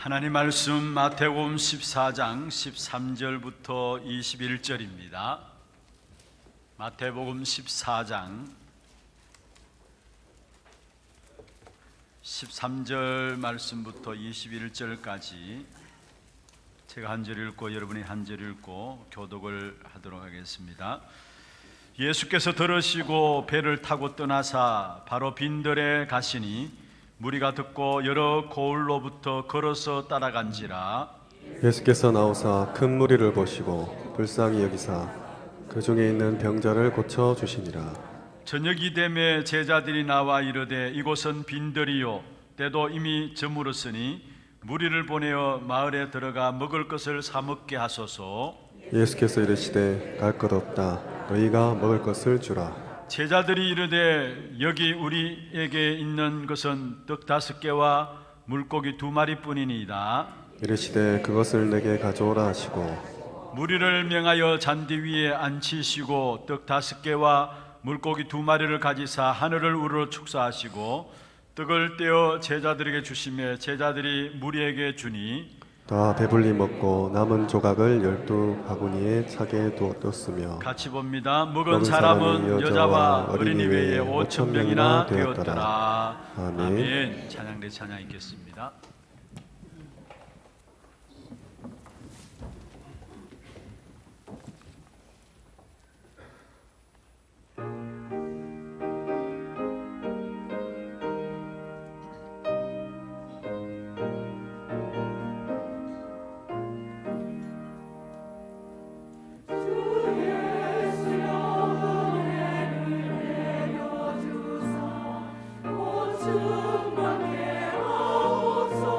하나님 말씀 마태복음 14장 13절부터 21절입니다. 마태복음 14장 13절 말씀부터 21절까지 제가 한 절 읽고 여러분이 한 절 읽고 교독을 하도록 하겠습니다. 예수께서 들으시고 배를 타고 떠나사 바로 빈들에 가시니 무리가 듣고 여러 고을로부터 걸어서 따라간지라. 예수께서 나오사 큰 무리를 보시고 불쌍히 여기사 그 중에 있는 병자를 고쳐 주시니라. 저녁이 되매 제자들이 나와 이르되 이곳은 빈들이요 때도 이미 저물었으니 무리를 보내어 마을에 들어가 먹을 것을 사 먹게 하소서. 예수께서 이르시되 갈 것 없다. 너희가 먹을 것을 주라. 제자들이 이르되 여기 우리에게 있는 것은 떡 5개와 물고기 2마리뿐이니이다. 이르시되 그것을 내게 가져오라 하시고 무리를 명하여 잔디 위에 앉히시고 떡 5개와 물고기 2마리를 가지사 하늘을 우러러 축사하시고 떡을 떼어 제자들에게 주시며 제자들이 무리에게 주니 다 배불리 먹고 남은 조각을 12바구니에 차게 두었으며 같이 봅니다. 먹은 사람은 여자와 어린이 외에 5,000명이나 되었더라. 아멘. 찬양대 찬양 읽겠습니다. 주만께 하옵소서.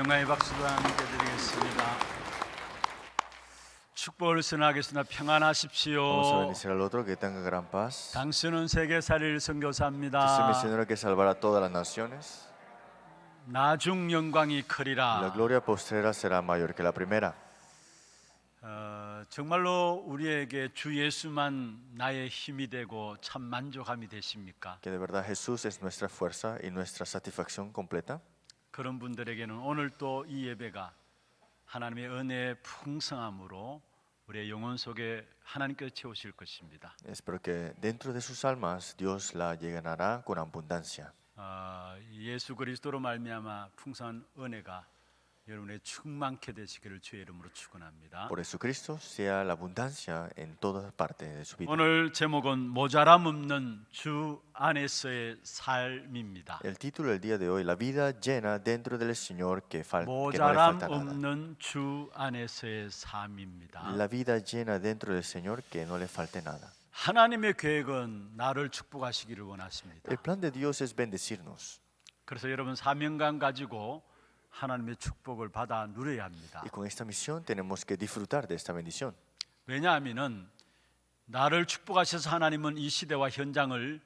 영광의 박수와 함께 드리겠습니다. 축복을 선하겠습니다. Vamos a 평안하십시오. bendecir al otro, que tenga gran paz. 당신은 세계 살릴 Yo soy 선교사입니다. misionero que salvará a todas las naciones. 나중 영광이 La 크리라. gloria postrera será mayor que la primera. 정말로 우리에게 주 예수만 나의 힘이 되고 참 만족함이 되십니까? Que de verdad Jesús es nuestra fuerza y nuestra satisfacción completa. 그런 분들에게는 오늘 또 이 예배가 하나님의 은혜의 풍성함으로 우리의 영혼 속에 하나님께서 채우실 것입니다. Espero que dentro de sus almas Dios la llenará con abundancia. 예수 그리스도로 말미암아 풍성한 은혜가 여러분의 충만케 되시기를 주의 이름으로 축원합니다. Por Jesucristo sea la abundancia en todas partes de su vida. 오늘 제목은 모자람 없는 주 안에서의 삶입니다. El título del día de hoy, la vida llena dentro del Señor que no le 모자람 falta nada. 없는 주 안에서의 삶입니다. La vida llena dentro del Señor que no le falte nada. 하나님의 계획은 나를 축복하시기를 원하십니다. El plan de Dios es bendecirnos. 그래서 여러분 사명감 가지고 하나님의 축복을 받아 누려야 합니다. Y con esta misión tenemos que disfrutar de esta bendición. 왜냐하면은 나를 축복하셔서 하나님은 이 시대와 현장을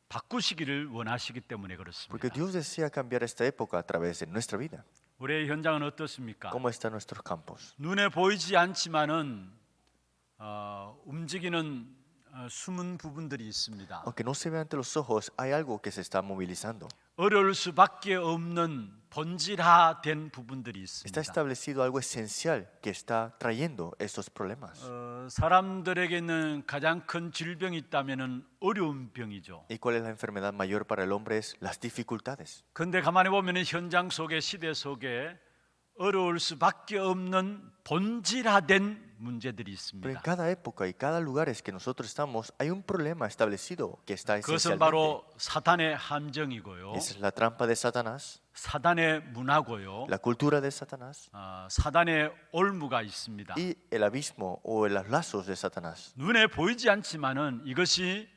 바꾸시기를 원하시기 때문에 그렇습니다. Porque Dios desea cambiar esta época a través de nuestra vida. 우리의 현장은 어떻습니까? ¿Cómo están nuestros campos? 눈에 보이지 않지만은 움직이는 숨은 부분들이 있습니다. Aunque no se vea ante los ojos, hay algo que se está movilizando. 어려울 수밖에 없는 본질화된 부분들이 Está 있습니다. establecido algo esencial que está trayendo estos problemas. 사람들에게는 가장 큰 질병이 있다면은 어려운 병이죠. ¿Y cuál es la enfermedad mayor para el hombre? Es las dificultades. 근데 가만히 보면은 현장 속에 시대 속에 어려울 수밖에 없는 본질화된 문제들이 Pero en 있습니다. cada época y cada lugar es que nosotros estamos, hay un problema establecido que está 그것은 esencialmente. 바로 사탄의 함정이고요, Esa es la trampa de Satanás, 사단의 문화고요, la cultura de Satanás 사단의 올무가 있습니다. y el abismo o los lazos de Satanás. 눈에 보이지 않지만은 이것이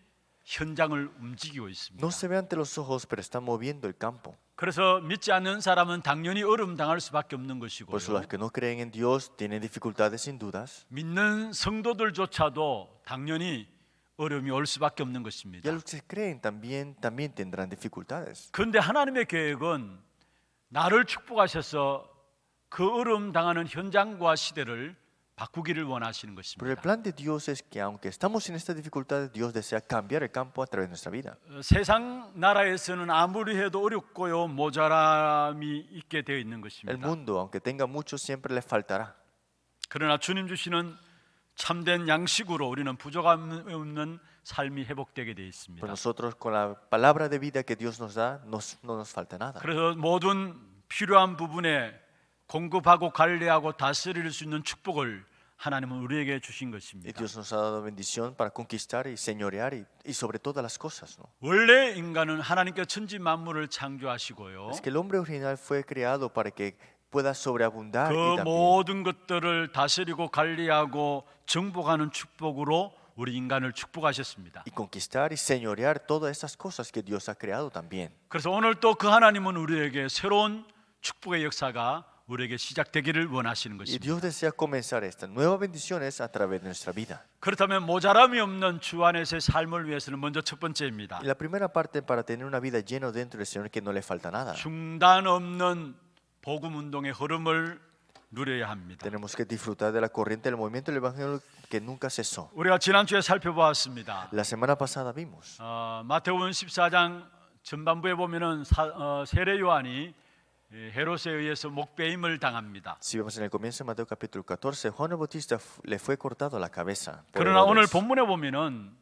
현장을 움직이고 있습니다. No se ve ante los ojos, pero está moviendo el campo. 그래서 믿지 않는 사람은 당연히 어려움 당할 수밖에 없는 Por eso 것이고요. los que no creen en Dios tienen dificultades sin dudas. 믿는 성도들조차도 당연히 어려움이 올 수밖에 없는 Y 것입니다. a los que creen también tendrán dificultades. 그런데 하나님의 계획은 나를 축복하셔서 그 어려움 당하는 현장과 시대를 바꾸기를 원하시는 Pero el 것입니다. plan de Dios es que aunque estamos en estas dificultades, Dios desea cambiar el campo a través de nuestra vida. 세상 나라에서는 아무리 해도 어렵고요, 모자람이 있게 되어 있는 El 것입니다. mundo, aunque tenga mucho, siempre le faltará. 그러나 주님 주시는 참된 양식으로 우리는 부족함 없는 삶이 회복되게 되어 Pero 있습니다. nosotros con la palabra de vida que Dios nos da, no nos falta nada. 그래서 모든 필요한 부분에 공급하고 관리하고 다스릴 수 있는 축복을 하나님은 우리에게 주신 Y 것입니다. Dios nos ha dado bendición para conquistar y señorear y sobre todas las cosas, ¿no? 원래 인간은 하나님께 천지 만물을 창조하시고요, Es que el hombre original fue creado para que pueda sobreabundar y 그 también 모든 것들을 다스리고 관리하고 정복하는 축복으로 우리 인간을 축복하셨습니다. y conquistar y señorear todas estas cosas que Dios ha creado también. 그래서 오늘 또 그 하나님은 우리에게 새로운 축복의 역사가 우리에게 시작되기를 원하시는 Y 것입니다. Dios desea comenzar estas nuevas bendiciones a través de nuestra vida. 그렇다면 모자람이 없는 주 안에서의 삶을 위해서는 먼저 첫 번째입니다. Y la primera parte para tener una vida llena dentro del Señor que no le falta nada. 중단 없는 복음 운동의 흐름을 누려야 합니다. Tenemos que disfrutar de la corriente del movimiento del Evangelio que nunca cesó. 우리가 지난주에 살펴보았습니다. La semana pasada vimos. 마태복음 14장 전반부에 보면은 세례 요한이 헤롯에 의해서 목베임을 당합니다. Si vemos en el comienzo de Mateo capítulo 14, Juan el Bautista le fue cortado la cabeza. por 그러나 오늘 Herodes. 본문에 보면은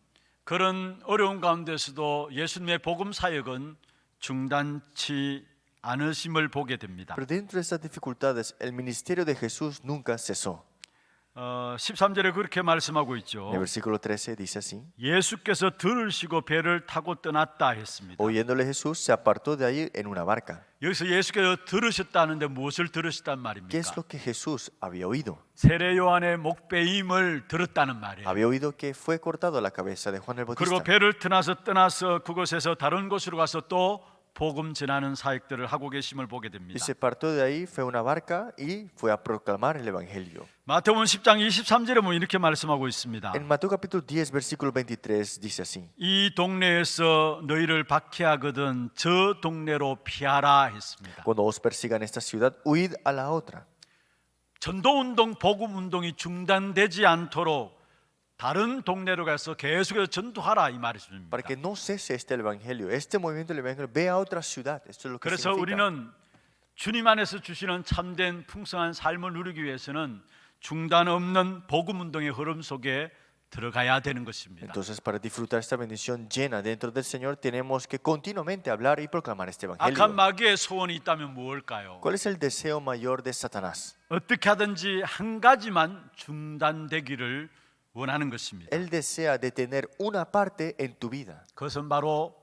그런 어려운 가운데서도 예수님의 복음 사역은 중단치 않으심을 보게 됩니다. Pero dentro de estas dificultades, el ministerio de Jesús nunca cesó. 13절에 그렇게 말씀하고 En 있죠. el versículo 13 dice así: 예수께서 들으시고 배를 타고 떠났다 했습니다. Oyéndole Jesús, se apartó de ahí en una barca. 여기서 예수께서 들으셨다는데 무엇을 들으셨단 ¿Qué es 말입니까? lo que Jesús había oído? 세례 요한의 목베임을 들었다는 말이에요. Había oído que fue cortado la cabeza de Juan el 그리고 Bautista. 배를 떠나서 그곳에서 다른 곳으로 가서 또 복음 전하는 사역들을 하고 계심을 보게 됩니다. Y se partió de ahí, fue a una barca y fue a proclamar el Evangelio. 마태복음 10장 23절에 보면 이렇게 말씀하고 있습니다. En Mateo capítulo 10, versículo 23 dice así: 이 동네에서 너희를 박해하거든 저 동네로 피하라 했습니다. Cuando os persigan esta ciudad, huid a la otra. 전도운동, 복음운동이 중단되지 않도록 다른 동네로 가서 계속해서 전도하라 이 말씀입니다. Para que no cese este evangelio, este movimiento del evangelio, ve a otra ciudad. Esto es lo que 그래서 significa. 우리는 주님 안에서 주시는 참된 풍성한 삶을 누리기 위해서는 중단 없는 복음운동의 흐름 속에 들어가야 되는 것입니다. Entonces, para disfrutar esta bendición llena dentro del Señor, tenemos que continuamente hablar y proclamar este 악한 evangelio. 마귀의 소원이 있다면 무엇일까요? ¿Cuál es el deseo mayor de Satanás? 어떻게 하든지 한 가지만 중단되기를 원하는 것입니다. Él desea detener una parte en tu vida, 그것은 바로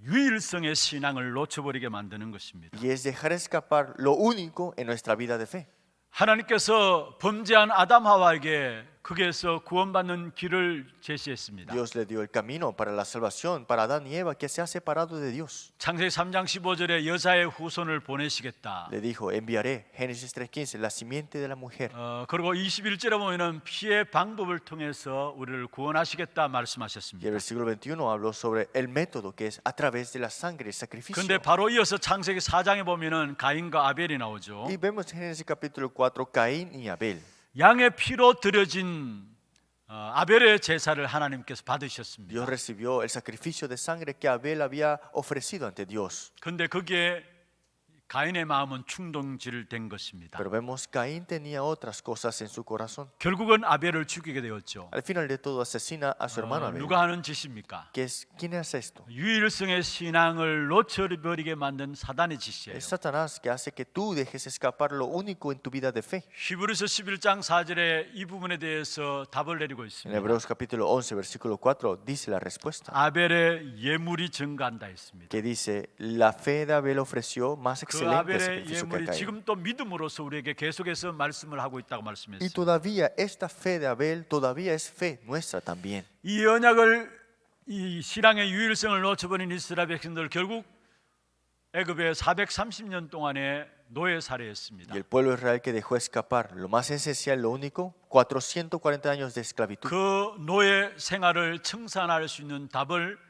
유일성의 신앙을 놓쳐버리게 만드는 것입니다. y es dejar escapar lo único en nuestra vida de fe. 하나님께서 범죄한 아담 하와에게 거기에서 구원받는 길을 제시했습니다. Dios le dio el camino para la salvación para Adán y Eva, que se ha separado de Dios. 창세기 3장 15절에 여자의 후손을 보내시겠다. Le dijo: enviaré, Génesis 3:15, la simiente de la mujer. 그리고 21절에 보면은 피의 방법을 통해서 우리를 구원하시겠다 Y el 말씀하셨습니다. versículo 21 habló sobre el método que es a través de la sangre, el sacrificio. 그런데 바로 이어서 창세기 4장에 보면은 가인과 아벨이 나오죠. Y vemos en Génesis capítulo 4 Caín y Abel. 양의 피로 드려진 아벨의 제사를 하나님께서 받으셨습니다. Dios recibió el sacrificio de sangre que Abel había ofrecido ante Dios. 그런데 거기에 가인의 마음은 충동질 된 것입니다. Pero vemos Caín tenía otras cosas en su corazón. 결국은 아벨을 죽이게 되었죠. Al final de todo asesina a su hermano Abel. 누가 하는 짓입니까? ¿Quién hace esto? 유일성의 신앙을 놓쳐버리게 만든 사단의 짓이에요. Es Satanás que hace que tú dejes escapar lo único en tu vida de fe. 히브리서 11장 4절에 이 부분에 대해서 답을 내리고 En 있습니다. Hebreos capítulo 11 versículo 4 dice la respuesta, 아벨의 예물이 증가한다 했습니다. que dice: la fe de Abel ofreció más 그 excelente 아벨의 sacrificio que 예물이 Caín. 지금 또 믿음으로써 우리에게 계속해서 말씀을 하고 있다고 Y 말씀했습니다. todavía esta fe de Abel todavía es fe nuestra también. 이 언약을 이 신앙의 유일성을 놓쳐버린 이스라엘 백성들 결국 애굽에 430년 동안의 노예 살해했습니다. Y el pueblo de Israel que dejó escapar lo más esencial, lo único, 440 años de esclavitud. 그 노예 생활을 청산할 수 있는 답을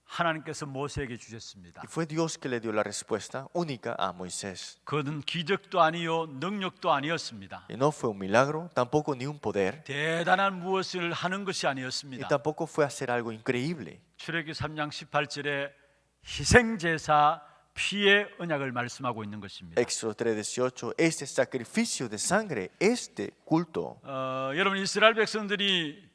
하나님께서 모세에게 주셨습니다. Y fue Dios que le dio la respuesta única a Moisés. 그것은 기적도 아니요 능력도 아니었습니다. Y no fue un milagro, tampoco ni un poder, 대단한 무엇을 하는 것이 y 아니었습니다. tampoco fue hacer algo increíble. 출애굽기 3장 18절에 희생 제사 피의 언약을 말씀하고 있는 것입니다. Éxodo 3:18, este sacrificio de sangre, este culto. 여러분 이스라엘 백성들이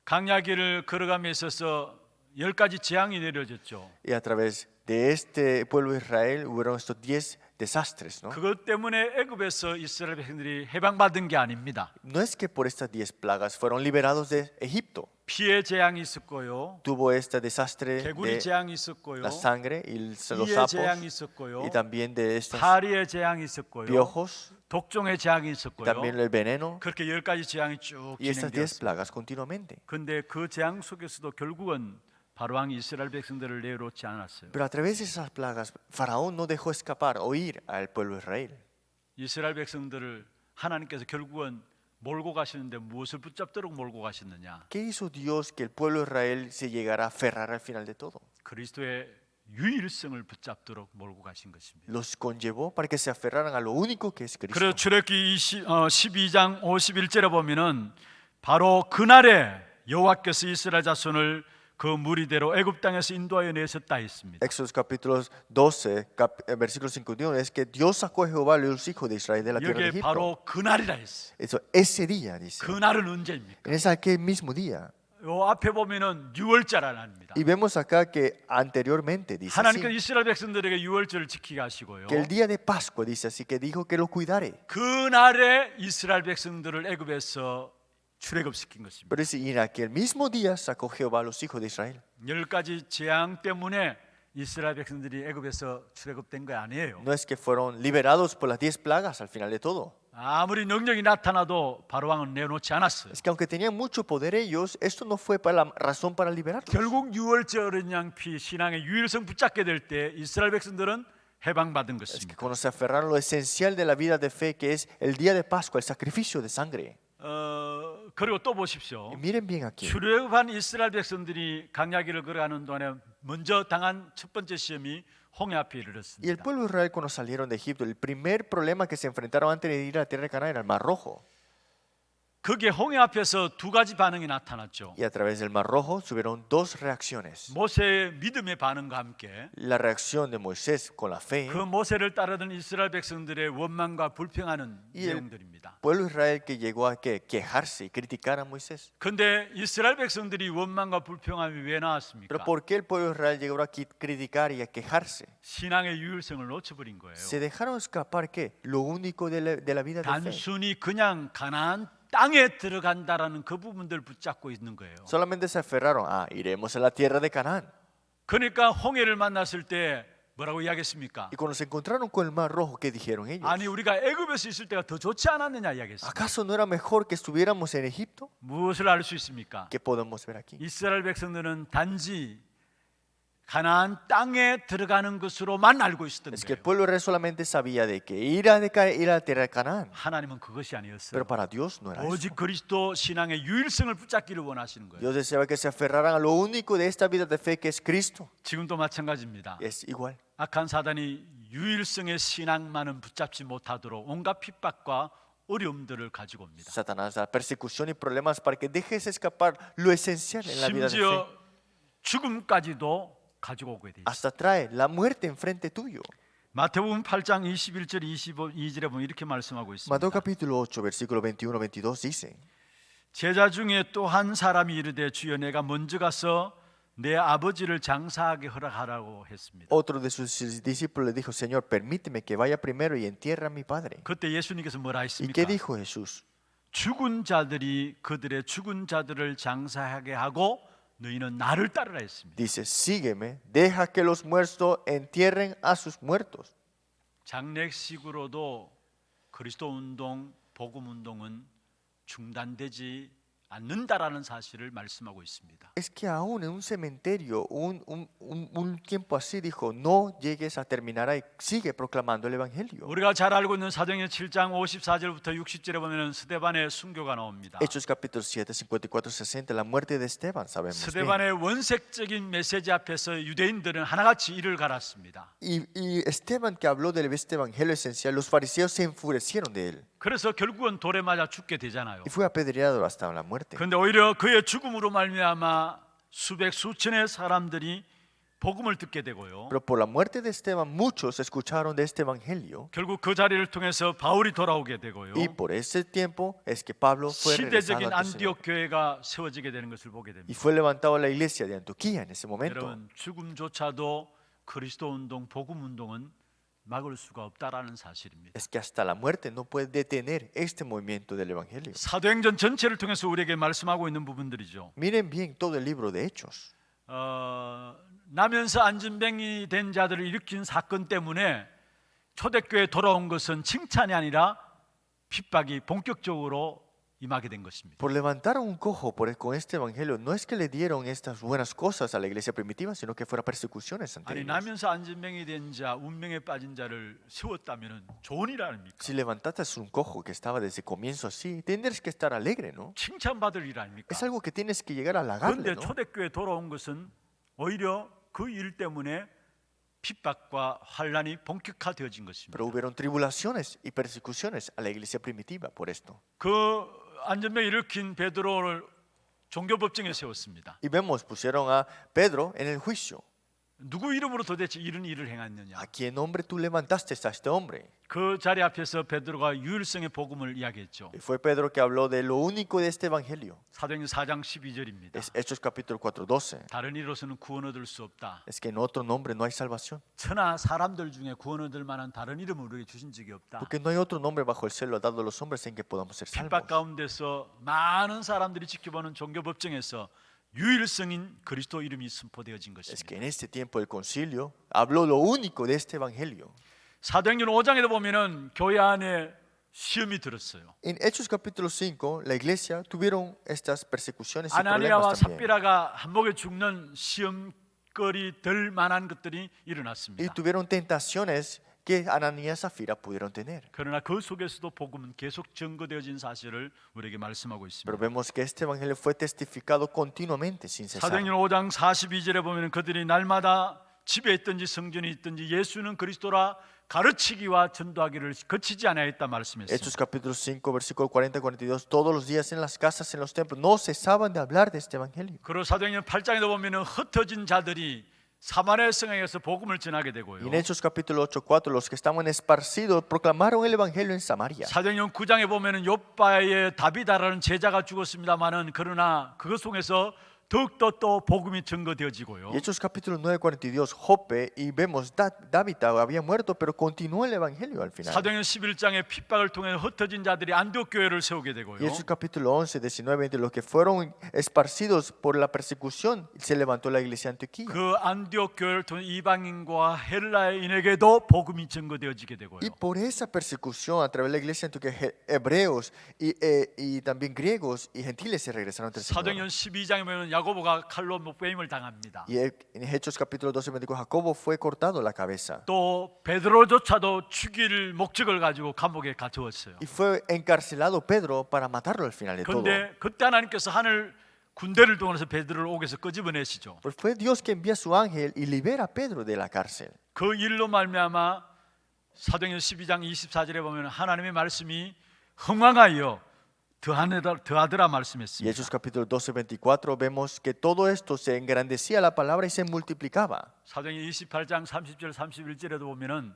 광야길을 걸어감에 있어서 10가지 재앙이 내려졌죠. Y a través de este pueblo de Israel hubieron estos 10 desastres, ¿no? 그것 때문에 애굽에서 이스라엘 백성들이 해방받은 게 아닙니다. No es que por estas 10 plagas fueron liberados de Egipto. 피의 재앙이 있었고요. Tuvo este desastre 개구리 de 재앙이 있었고요. la sangre y los 이의 sapos, 재앙이 있었고요. y también de estos 파리의 재앙이 있었고요. piojos, 독종의 재앙이 y 있었고요. también el veneno, 그렇게 10가지 재앙이 쭉 y estas 10 진행되었습니다. plagas continuamente. 그런데 그 재앙 속에서도 결국은 바로왕이 이스라엘 백성들을 내놓지 않았어요. Pero a través de esas plagas, Faraón no dejó escapar o ir al pueblo de Israel. 이스라엘 백성들을 하나님께서 결국은 몰고 가시는데 무엇을 붙잡도록 몰고 가셨느냐? ¿Qué hizo Dios que el pueblo de Israel se llegara a aferrar al final de todo? 그리스도의 유일성을 붙잡도록 몰고 가신 것입니다. Los conllevó para que se aferraran a lo único que es Cristo. 그래서 출애굽기 12장 51절에 보면은 바로 그날에 여호와께서 이스라엘 자손을 그 무리대로 애굽 땅에서 인도하여 내셨다 했습니다. Éxodo capítulo 12, versículo 51, es que Dios sacó a Jehová a los hijos de Israel de la tierra de 여기에 Egipto. 바로 그날이라 했어요. Eso, ese día, dice. 그날은 언제입니까? Es aquel mismo día. 요 앞에 보면은 6월절 아닙니다. Y vemos acá que anteriormente dice así, 하나님께서 이스라엘 백성들에게 6월절을 지키게 하시고요. que el día de Pascua dice así, que dijo que lo cuidaré. 그날에 이스라엘 백성들을 애굽에서 출애굽시킨 것입니다. Pero dice, y en aquel mismo día sacó Jehová a los hijos de Israel. 10가지 재앙 때문에 이스라엘 백성들이 애굽에서 출애굽된 거 아니에요. No es que fueron liberados por las 10 plagas al final de todo. 아무리 능력이 나타나도 바로왕은 내놓지 않았어요. Es que aunque tenían mucho poder ellos, esto no fue para la razón para liberarlos. 결국 유월절 어린 양피 신앙의 유일성 붙잡게 될 때 이스라엘 백성들은 해방받은 Es que 것입니다. cuando se aferraron a lo esencial de la vida de fe, que es el día de Pascua, el sacrificio de sangre. 그리고 또 보십시오. Y miren bien aquí. 출애굽한 이스라엘 백성들이 강야길을 걸어가는 동안에 먼저 당한 첫 번째 시험이 홍해 앞에 Y el 이르렀습니다. pueblo de Israel cuando salieron de Egipto, el primer problema que se enfrentaron antes de ir a la tierra de Canaán era el Mar Rojo. 그게 홍해 앞에서 두 가지 반응이 나타났죠. Y a través del Mar Rojo tuvieron dos reacciones. 모세의 믿음의 반응과 함께 La reacción de Moisés con la fe, 그 모세를 따르던 이스라엘 백성들의 원망과 불평하는 이 내용들입니다. pueblo de Israel que llegó a quejarse y criticar a Moisés. 근데 이스라엘 백성들이 원망과 불평함이 왜 나왔습니까? Pero ¿por qué el pueblo de Israel llegó a criticar y a quejarse? 신앙의 유일성을 놓쳐버린 거예요. Se dejaron escapar ¿qué? Lo único de la vida de fe. 단순히 그냥 가나안 땅에 들어간다라는 그 부분들 붙잡고 있는 거예요. Solamente se aferraron, iremos a la tierra de Canaán. 그러니까 홍해를 만났을 때 뭐라고 이야기했습니까? Y cuando se encontraron con el Mar Rojo, ¿qué dijeron ellos? 아니 우리가 애굽에서 있을 때가 더 좋지 않았느냐 이야기했습니다. ¿Acaso no era mejor que estuviéramos en Egipto? 무엇을 알 수 있습니까? ¿Qué podemos ver aquí? 이스라엘 백성들은 단지 가나안 땅에 들어가는 것으로만 알고 있었던 Es que el 거예요. pueblo de Israel solamente sabía de que ir a la tierra de Canaán, 하나님은 그것이 아니었어요. pero para Dios no era eso. 오직 그리스도 신앙의 유일성을 붙잡기를 원하시는 거예요. Dios deseaba que se aferraran a lo único de esta vida de fe que es Cristo. 지금도 마찬가지입니다. Es igual. 악한 사단이 유일성의 신앙만은 붙잡지 못하도록 온갖 핍박과 어려움들을 가지고 옵니다. Satanás da persecución y problemas para que dejes escapar lo esencial en la vida de fe. 심지어 죽음까지도 가지고 오게 돼 있어요. Hasta trae la muerte enfrente tuyo. 마태복음 8장 21절 22절에 보면 이렇게 말씀하고 있습니다. Mateo capítulo 8, versículo 21-22 dice: 제자 중에 또 한 사람이 이르되 주여 내가 먼저 가서 내 아버지를 장사하게 허락하라고 했습니다. Otro de sus discípulos le dijo: Señor, permíteme que vaya primero y entierre a mi padre. 그때 예수님께서 뭐라 ¿Y 했습니까? qué dijo Jesús? 죽은 자들이 그들의 죽은 자들을 장사하게 하고 너희는 나를 따르라 했습니다. Dice: Sígueme, deja que los muertos entierren a sus muertos. 장례식으로도 그리스도 운동, 복음 운동은 중단되지 않는다라는 사실을 말씀하고 있습니다. Es que aún en un cementerio, un tiempo así dijo: no llegues a terminar ahí, sigue proclamando el evangelio. 우리가 잘 알고 있는 사도행전 7장 54절부터 60절에 보면 스데반의 순교가 나옵니다. Hechos capítulo 7, 54, 60, la muerte de Esteban, sabemos bien. 스데반의 원색적인 메시지 앞에서 유대인들은 하나같이 이를 갈았습니다. Y Esteban, que habló del este evangelio esencial, los fariseos se enfurecieron de él 그래서 결국은 돌에 맞아 죽게 되잖아요. y fue apedreado hasta la muerte. 그런데 오히려 그의 죽음으로 말미암아 수백 수천의 사람들이 복음을 듣게 되고요. Pero por la muerte de Esteban, muchos escucharon de este evangelio. 결국 그 자리를 통해서 바울이 돌아오게 되고요. Y por ese tiempo es que Pablo fue regresado 시대적인 ante el Señor. 안디옥 교회가 세워지게 되는 것을 보게 Y 됩니다. fue levantado la iglesia de Antioquía en ese momento. 여러분, 죽음조차도 그리스도 운동, 복음 운동은 막을 수가 없다라는 사실입니다. Es que hasta la muerte no puede detener este movimiento del evangelio. 사도행전 전체를 통해서 우리에게 말씀하고 있는 부분들이죠. Miren bien todo el libro de Hechos. 나면서 안진뱅이 된 자들을 일으킨 사건 때문에 초대교회에 돌아온 것은 칭찬이 아니라 핍박이 본격적으로 임하게 된 것입니다. Por levantar a un cojo con este evangelio, no es que le dieron estas buenas cosas a la iglesia primitiva, sino que fueron persecuciones ante 아니 ellos. 나면서 안진뱅이 된 자, 운명에 빠진 자를 세웠다면 좋은 일 아닙니까? Si levantaste un cojo que estaba desde el comienzo así, tendrías que estar alegre, ¿no? 칭찬받을 일 아닙니까? Es algo que tienes que llegar a halagarle, 그런데 ¿no? 초대교회에 돌아온 것은 오히려 그 일 때문에 핍박과 환란이 본격화되어진 것입니다. Pero hubieron tribulaciones y persecuciones a la iglesia primitiva por esto. 그 안전병 일으킨 베드로를 종교법정에 세웠습니다. Y vemos, pusieron a Pedro en el juicio. 누구 이름으로 도대체 이런 일을 행했느냐? ¿A qué nombre tú levantaste a este hombre? 그 자리 앞에서 베드로가 유일성의 복음을 이야기했죠. Y fue Pedro que habló de lo único de este evangelio. 사도행전 4장 12절입니다. Es Hechos capítulo 4, 12. 다른 이로서는 구원 얻을 수 없다. Es que en otro nombre no hay salvación. 천하 사람들 중에 구원 얻을 만한 다른 이름을 우리에게 주신 적이 없다. Porque no hay otro nombre bajo el cielo dado a los hombres en que podamos ser 핍박 salvos. 가운데서 많은 사람들이 지켜보는 종교법정에서 유일성인 그리스도 이름이 선포되어진 Es 것입니다. que en este tiempo del concilio habló lo único de este evangelio. 사도행전 5장에도 보면은 교회 안에 시험이 들었어요. En Hechos capítulo 5, la iglesia tuvieron estas persecuciones y 아나니아와 problemas también. 삽비라가 한목에 죽는 시험거리 될 만한 것들이 Y 일어났습니다. tuvieron tentaciones que Ananías y Zafira pudieron tener. 그러나 그 속에서도 복음은 계속 증거되어진 사실을 우리에게 말씀하고 Pero 있습니다. vemos que este evangelio fue testificado continuamente sin cesar. 사도행전 5장 42절에 보면 그들이 날마다 집에 있든지 성전에 있든지 예수는 그리스도라 가르치기와 전도하기를 거치지 아니하였다 말씀했습니다. Hechos capítulo 5, versículo 40-42, todos los días en las casas, en los templos, no cesaban de hablar de este evangelio. 그리고 사도행전 8장에도 보면 흩어진 자들이 사마리아 성에서 복음을 전하게 되고요. Y en Hechos capítulo 8, 4, los que estaban esparcidos proclamaron el evangelio en Samaria. 사도행전 9장에 보면은 욥바의 다비다라는 제자가 죽었습니다만은 그러나 그것 속에서 더욱더 또 복음이 증거되어지고요. Y Hechos capítulo 9, 42, Jope, y vemos David había muerto, pero continuó el evangelio al final. 사도행전 11장에 핍박을 통해 흩어진 자들이 안디옥 교회를 세우게 Y 되고요. Hechos capítulo 11, 19, 20, los que fueron esparcidos por la persecución, se levantó la iglesia de Antioquía. 그 안디옥 교회를 통해 이방인과 헬라인에게도 복음이 증거되어지게 되고요. Y por esa persecución a través de la iglesia de Antioquía, hebreos y también griegos y gentiles se regresaron al Señor. 사도행전 12장에 보면 야고보가 칼로 목베임을 당합니다. Y en Hechos capítulo 12, 24, Jacobo fue cortado la cabeza. 또 베드로조차도 죽일 목적을 가지고 감옥에 갇혔어요. Y fue encarcelado Pedro para matarlo al final de todo. 그런데 그때 하나님께서 하늘 군대를 동원해서 베드로를 옥에서 끄집어내시죠. Pues fue Dios que envía a su ángel y libera a Pedro de la cárcel. 그 일로 말미암아 사도행전 12장 24절에 보면 하나님의 말씀이 흥왕하여 더하더라 Y 말씀했습니다. Hechos capítulo 12, 24 vemos que todo esto se engrandecía la palabra y se multiplicaba. 사도행전 28장 30절 31절에도 보면은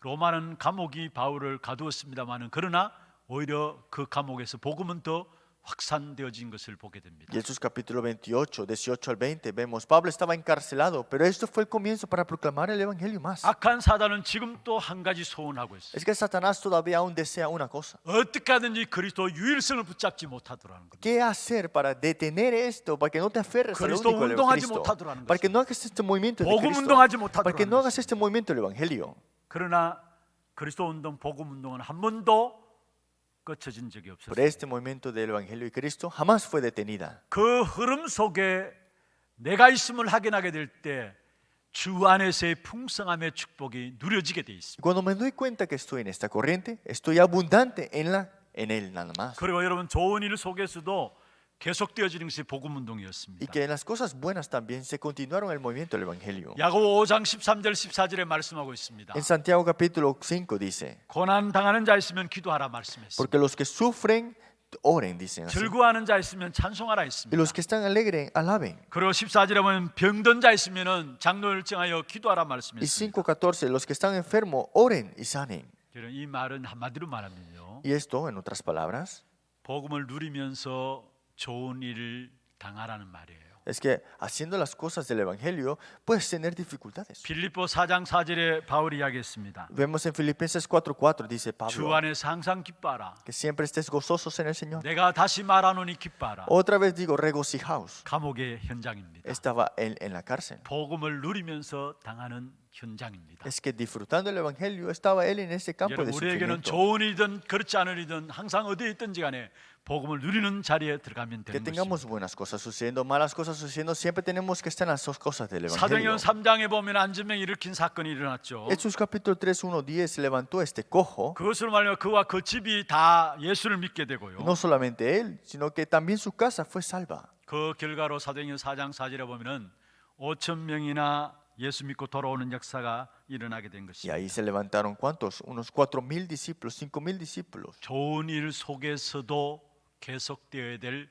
로마는 감옥이 바울을 가두었습니다마는 그러나 오히려 그 감옥에서 복음은 더 확산되어진 것을 보게 됩니다. Y Hechos capítulo 28, 18 al 20 vemos Pablo estaba encarcelado, pero esto fue el comienzo para proclamar el evangelio más. 악한 사단은 지금 또 한 가지 소원하고 있어요. Es que Satanás todavía aún desea una cosa. 어떻게 하든지 그리스도 유일성을 붙잡지 못하더라는 겁니다. ¿Qué hacer para detener esto? Para que no te aferres al 그리스도 único de 운동하지 Cristo. 못하더라는 Para que no hagas este movimiento de 복음 Cristo. 운동하지 Para que 못하더라는 no hagas 것입니다. este movimiento del evangelio. 그러나 그리스도 운동, 복음 운동은 한 번도 꺼쳐진 적이 Pero 없었어요. este movimiento del evangelio y Cristo jamás fue detenida. 그 흐름 속에 내가 있음을 확인하게 될 때 주 안에서의 풍성함의 축복이 누려지게 돼 Y 있습니다. cuando me doy cuenta que estoy en esta corriente, estoy abundante en él nada más. 그리고 여러분 좋은 일 속에서도 계속되어지는 것이 복음 Y 운동이었습니다. que en las cosas buenas también se continuaron el movimiento del evangelio. 야고보 5장 13절 14절에 말씀하고 있습니다. En Santiago capítulo 5 dice, 고난 당하는 자 있으면 기도하라 말씀했습니다. porque los que sufren, oren, dicen así. 즐거워하는 자 있으면 찬송하라 Y 했습니다. los que están alegres, alaben. 그리고 14절에 보면 병든 자 있으면은 장로를 정하여 기도하라 Y 말씀했습니다. 5:14, los que están enfermos, oren y sanen. 이 말은 한마디로 말하면요, Y esto, en otras palabras, 복음을 누리면서 좋은 일을 당하라는 말이에요. es que haciendo las cosas del evangelio puedes tener dificultades. 빌립보 4장 4절에 바울이 이야기했습니다. Vemos en Filipenses 4:4 dice 주 Pablo 안에서 항상 기뻐하라. que siempre estés gozosos en el Señor. 내가 다시 말하노니 기뻐하라. Otra vez digo regocijaos. 감옥의 현장입니다. Estaba él en la cárcel. 복음을 누리면서 당하는 현장입니다. Es que disfrutando el evangelio estaba él en ese campo de 여러분, 우리에게는 sufrimiento. 좋은 일이든 그렇지 않은 일이든 항상 어디에 있든지 간에 복음을 누리는 자리에 들어가면 Que 되는 것입니다. tengamos buenas cosas sucediendo, malas cosas sucediendo, siempre tenemos que estar en las dos cosas del 사도행전 evangelio. 3장에 보면 안전병이 일으킨 사건이 일어났죠. Hechos capítulo 3, 1, 10 se levantó este cojo. 그것으로 말하면 그와 그 집이 다 예수를 믿게 되고요. No solamente él, sino que también su casa fue salva. 그 결과로 사도행전 4장 4절에 보면은 5천 명이나 예수 믿고 돌아오는 역사가 일어나게 된 Y 것입니다. ahí se levantaron ¿cuántos? Unos 4,000 discípulos, 5,000 discípulos. 좋은 일 속에서도 계속되어야 될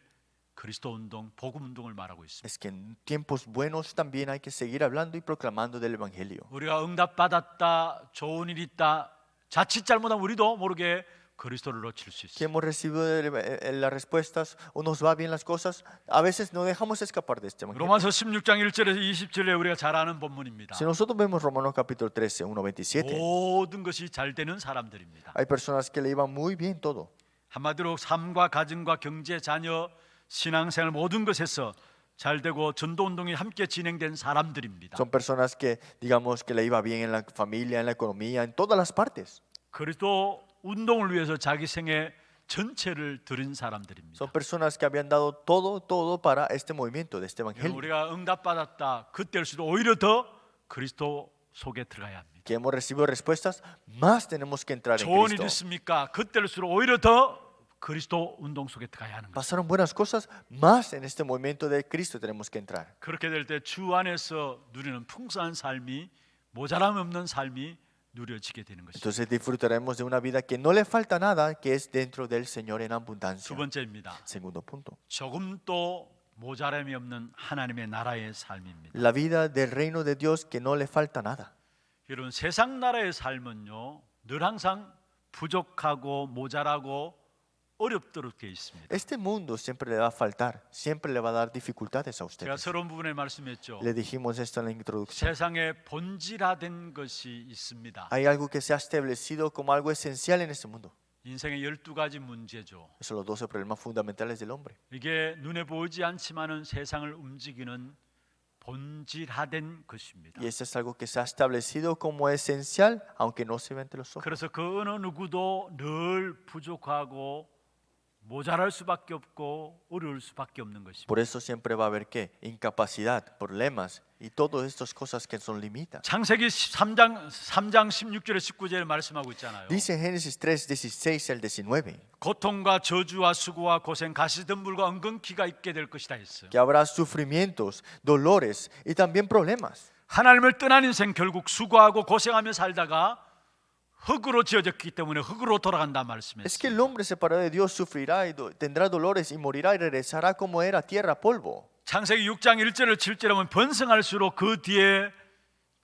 그리스도 운동, 복음 운동을 말하고 있습니다. Es que en tiempos buenos también hay que seguir hablando y proclamando del evangelio. 우리가 응답 받았다, 좋은 일 있다, 자칫 잘못하면 우리도 모르게 그리스도를 놓칠 수 Que 있어요. hemos recibido las respuestas o nos va bien las cosas, a veces no dejamos escapar de este evangelio. 로마서 16장 1절에서 20절에 우리가 잘 아는 본문입니다. Si nosotros vemos Romanos capítulo 13, 1, 27, 모든 것이 잘 되는 사람들입니다. hay personas que le iban muy bien todo. 한마디로 삶과 가정과 경제, 자녀, 신앙생활 모든 것에서 잘 되고 전도 운동이 함께 진행된 사람들입니다. Son personas que, digamos, que le iba bien en la familia, en la economía, en todas las partes. 그리스도 운동을 위해서 자기 생애 전체를 드린 사람들입니다. Son personas que habían dado todo para este movimiento de este 여러분, evangelio. 우리가 응답받았다 그때일수록 오히려 더 그리스도 속에 들어가야 합니다. Que hemos recibido respuestas, más tenemos que entrar en 좋은 일이 Cristo. 있습니까? 그때일수록 오히려 더 그리스도 운동 속에 들어가야 하는 거죠. Pasaron buenas cosas, más en este movimiento de Cristo tenemos que entrar. 그렇게 될 때 주 안에서 누리는 풍성한 삶이 모자람 없는 삶이 누려지게 되는 것입니다. Entonces disfrutaremos de una vida que no le falta nada, que es dentro del Señor en 두 abundancia. 번째입니다. Segundo punto. 조금도 모자람이 없는 하나님의 나라의 삶입니다. La vida del reino de Dios que no le falta nada. 여러분, 세상 나라의 삶은요 늘 항상 부족하고 모자라고 어렵도록 되어 있습니다. Este mundo siempre le va a faltar, siempre le va a dar dificultades a 제가 ustedes. 서론 부분에 말씀했죠. Le dijimos esto en la introducción. 세상에 본질화된 것이 있습니다. Hay algo que se ha establecido como algo esencial en este mundo. 인생의 12가지 문제죠. Esos son los 12 problemas fundamentales del hombre. 이게 눈에 보이지 않지만은 세상을 움직이는 본질화된 것입니다. Y eso es algo que se ha establecido como esencial, aunque no se ve ante los ojos. 그래서 그 어느 누구도 늘 부족하고 모자랄 수밖에 없고 어려울 수밖에 없는 것입니다. Por eso siempre va a haber ¿qué? Incapacidad, problemas y todas estas cosas que son limitas. 창세기 3장 16절에 19절에 말씀하고 있잖아요. Dice en Génesis 3, 16 al 19, 고통과 저주와 수고와 고생, 가시덤불과 은근키가 있게 될 것이다 했어요. que habrá sufrimientos, dolores y también problemas. 하나님을 떠난 인생 결국 수고하고 고생하며 살다가 흙으로 지어졌기 때문에 흙으로 돌아간다 Es que 말씀했어요. el hombre separado de Dios sufrirá y tendrá dolores y morirá y regresará como era tierra, polvo. 창세기 6장 1절을 7절에 보면 번성할수록 그 뒤에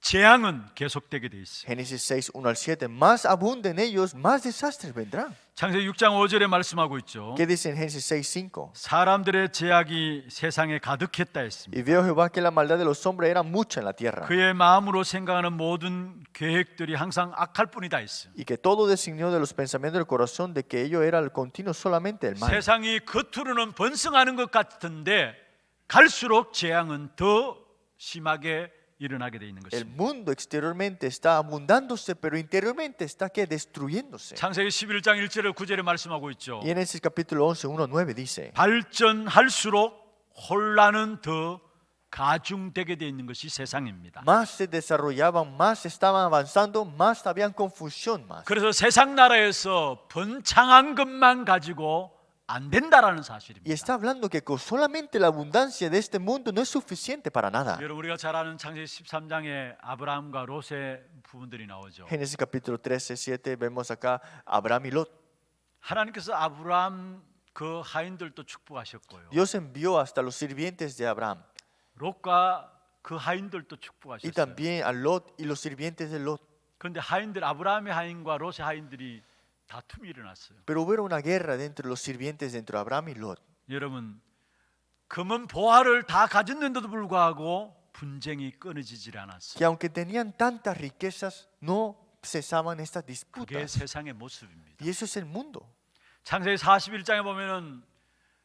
재앙은 계속되게 돼 있어요. Génesis 6, 1 al 7, más abunden ellos, más desastres vendrán. 창세기 6장 5절에 말씀하고 있죠. ¿Qué dice en Génesis 6, 5? 사람들의 제약이 세상에 가득했다 했습니다. Y vio Jehová que la maldad de los hombres era mucha en la tierra, 그의 마음으로 생각하는 모든 계획들이 항상 악할 뿐이다 했어요. y que todo designio de los pensamientos del corazón de que ello era el continuo solamente el mal. 세상이 겉으로는 번성하는 것 같은데 갈수록 재앙은 더 심하게 일어나게 돼 있는 El 것입니다. mundo exteriormente está abundándose, pero interiormente está que destruyéndose. 창세기 11장 1절에 9절에 말씀하고 있죠. Y en ese capítulo 11, 1, 9 dice, 발전할수록 혼란은 더 가중되게 돼 있는 것이 세상입니다. más se desarrollaban, más estaban avanzando, más habían confusión más. 그래서 세상 나라에서 번창한 것만 가지고 안 된다라는 Y 사실입니다. está hablando que con solamente la abundancia de este mundo no es suficiente para nada. 여러분, 우리가 잘 아는 창세기 13장에 아브라함과 롯의 부분들이 나오죠. Génesis capítulo 13, 7 vemos acá Abraham y Lot. 하나님께서 아브라함 그 하인들도 축복하셨고요. Dios envió hasta los sirvientes de Abraham 롯과 그 하인들도 y 축복하셨어요. también a Lot y los sirvientes de Lot. 그런데 하인들 아브라함의 하인과 롯의 하인들이 다툼이 일어났어요. Pero hubo una guerra dentro de los sirvientes dentro de Abraham y Lot. 여러분, 금은 보화를 다 가졌는데도 불구하고 분쟁이 끊어지질 않았어요. Que aunque tenían tantas riquezas, no cesaban estas 그게 disputas. 세상의 모습입니다. Y eso es el mundo. 창세기 41장에 보면은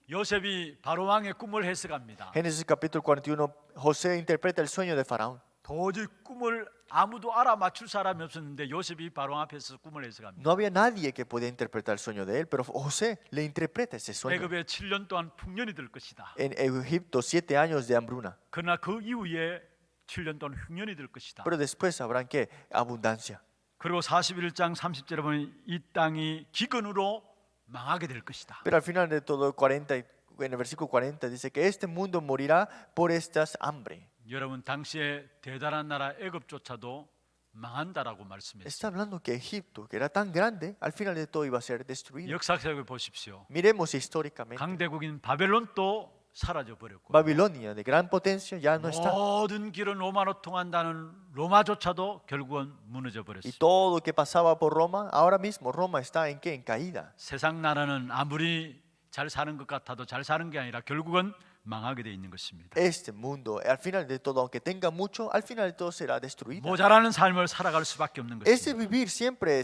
요셉이 바로 왕의 꿈을 해석합니다. Génesis capítulo 41, José interpreta el sueño de Faraón. 도저히 꿈을 아무도 알아맞출 사람이 없었는데 요셉이 바로 앞에서 꿈을 해석합니다. No había nadie que podía interpretar el sueño de él, pero José le interpreta ese sueño. 애굽에 7년 동안 풍년이 될 것이다. En Egipto, 7 años de hambruna. 그러나 그 이후에 7년 동안 흉년이 될 것이다. Pero después habrán que abundancia. 그리고 41장 30절에 보면 이 땅이 기근으로 망하게 될 것이다. Pero al final de todo, 40, en el versículo 40 dice que este mundo morirá por estas hambre. 여러분, 당시에 대단한 나라 애굽조차도 망한다라고 말씀했어요. Está hablando que Egipto, que era tan grande, al final de todo iba a ser destruido. 역사책을 보십시오. Miremos históricamente. 강대국인 바벨론도 사라져 버렸고 Babilonia, de gran potencia, ya no está. 모든 길은 로마로 통한다는 로마조차도 결국은 무너져 Y 버렸어요. todo que pasaba por Roma, ahora mismo Roma está en qué? En caída. 세상 나라는 아무리 잘 사는 것 같아도 잘 사는 게 아니라 결국은 망하게 돼 있는 것입니다. Este mundo, al final de todo, aunque tenga mucho, al final de todo será destruido. 모자라는 삶을 살아갈 수밖에 없는 Ese 것입니다. vivir siempre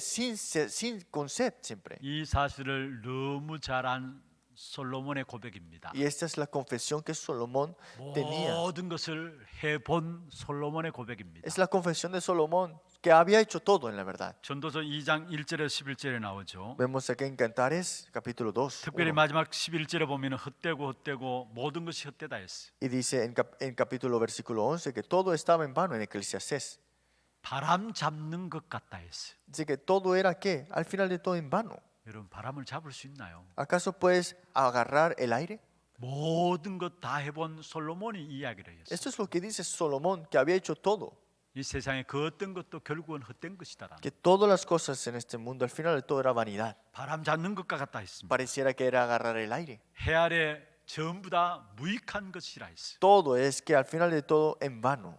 con sed siempre. 이 사실을 너무 잘 안 솔로몬의 고백입니다. Y esta es la confesión que Salomón tenía. 모든 것을 해본 솔로몬의 고백입니다. Es la confesión de Salomón que había hecho todo en la verdad. 전도서 2장 1절에서 11절에 나오죠. Vemos aquí en Cantares, capítulo 2. 특별히 마지막 11절에 보면 헛되고 모든 것이 헛되다 했어요. Y dice en capítulo versículo 11 que todo estaba en vano en Eclesiastés. 바람 잡는 것 같다 했어요. Dice que todo era que al final de todo en vano. 여러분 바람을 잡을 수 있나요? ¿Acaso puedes agarrar el aire? 모든 것 다 해본 솔로몬이 이야기를 했어요. Esto es lo que dice Salomón, que había hecho todo. 이 세상에 그 어떤 것도 결국은 헛된 것이다. Que todas las cosas en este mundo al final de todo era vanidad. 바람 잡는 것과 같다 했습니다. Pareciera que era agarrar el aire. 해 아래 전부 다 무익한 것이라 했어요. Todo es que al final de todo en vano.